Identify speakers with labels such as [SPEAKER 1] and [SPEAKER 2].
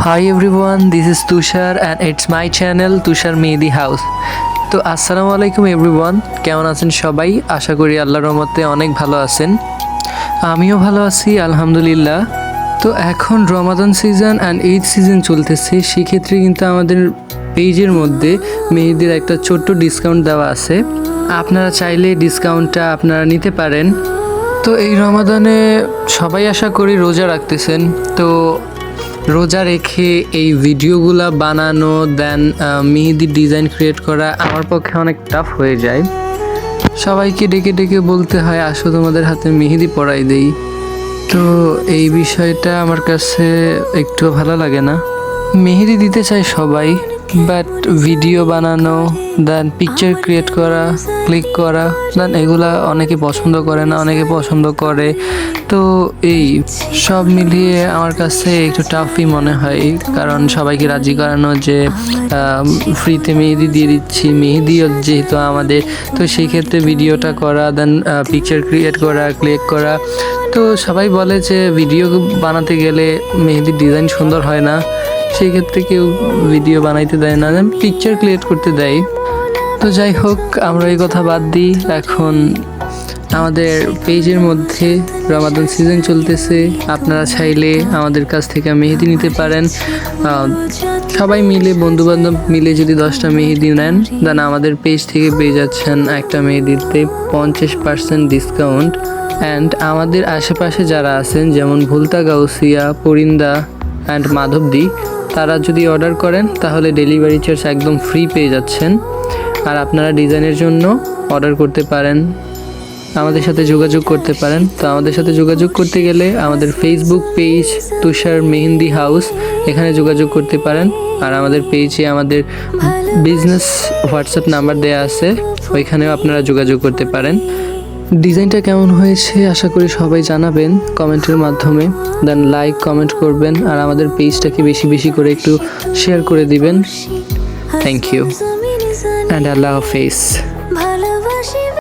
[SPEAKER 1] Hi everyone, this is Tushar and it's my channel Tushar Mehdi House. তো আসসালামু আলাইকুম everyone, কেমন আছেন সবাই? আশা করি আল্লাহর রহমতে অনেক ভালো আছেন। আমিও ভালো আছি আলহামদুলিল্লাহ। তো এখন রমাদান সিজন অ্যান্ড ঈদ সিজন চলতেছে, সেক্ষেত্রে কিন্তু আমাদের পেজের মধ্যে মেহেদির একটা ছোট্ট ডিসকাউন্ট দেওয়া আছে। আপনারা চাইলে ডিসকাউন্টটা আপনারা নিতে পারেন। তো এই রমাদানে সবাই আশা করি রোজা রাখতেছেন। তো রোজা রেখে এই ভিডিওগুলা বানানো দেন মেহেদির ডিজাইন ক্রিয়েট করা আমার পক্ষে অনেক টাফ হয়ে যায়। সবাইকে ডেকে ডেকে বলতে হয় আসো তোমাদের হাতে মেহেদি পরাই দেই। তো এই বিষয়টা আমার কাছে একটু ভালো লাগে না। মেহেদি দিতে চায় সবাই, বাট ভিডিও বানানো দেন পিকচার ক্রিয়েট করা, ক্লিক করা দেন এগুলা অনেকে পছন্দ করে না, অনেকে পছন্দ করে। তো এই সব মিলিয়ে আমার কাছে একটু টাফই মনে হয়, কারণ সবাইকে রাজি করানো যে ফ্রিতে মেহেদি দিয়ে দিচ্ছি, মেহেদিও যেহেতু আমাদের, তো সেই ক্ষেত্রে ভিডিওটা করা দেন পিকচার ক্রিয়েট করা, ক্লিক করা। তো সবাই বলে যে ভিডিও বানাতে গেলে মেহেদির ডিজাইন সুন্দর হয় না, সেই ক্ষেত্রে কেউ ভিডিও বানাইতে দেয় না, পিকচার ক্রিয়েট করতে দেয়। তো যাই হোক, আমরা এই কথা বাদ দিই। এখন আমাদের পেজের মধ্যে রমাদান সিজন চলতেছে, আপনারা চাইলে আমাদের কাছ থেকে মেহেদি নিতে পারেন। সবাই মিলে বন্ধুবান্ধব মিলে যদি 10টা মেহেদি নেন দেন আমাদের পেজ থেকে পেয়ে যাচ্ছেন একটা মেহেদিতে 50% ডিসকাউন্ট। অ্যান্ড আমাদের আশেপাশে যারা আছেন যেমন ভুলতা, গাউসিয়া, পরিন্দা অ্যান্ড মাধবদী, তারা যদি অর্ডার করেন তাহলে ডেলিভারি চার্জ একদম ফ্রি পেয়ে যাচ্ছেন। আর আপনারা ডিজাইনের জন্য অর্ডার করতে পারেন, আমাদের সাথে যোগাযোগ করতে পারেন। তো আমাদের সাথে যোগাযোগ করতে গেলে আমাদের ফেসবুক পেজ তুষার মেহেদি হাউস, এখানে যোগাযোগ করতে পারেন। আর আমাদের পেজে আমাদের বিজনেস হোয়াটসঅ্যাপ নাম্বার দেওয়া আছে, ওইখানেও আপনারা যোগাযোগ করতে পারেন। ডিজাইনটা কেমন হয়েছে আশা করি সবাই জানাবেন কমেন্টের মাধ্যমে, দেন লাইক কমেন্ট করবেন আর আমাদের পেজটাকে বেশি বেশি করে একটু শেয়ার করে দিবেন। থ্যাংক ইউ অ্যান্ড আল্লাহ হাফেজ।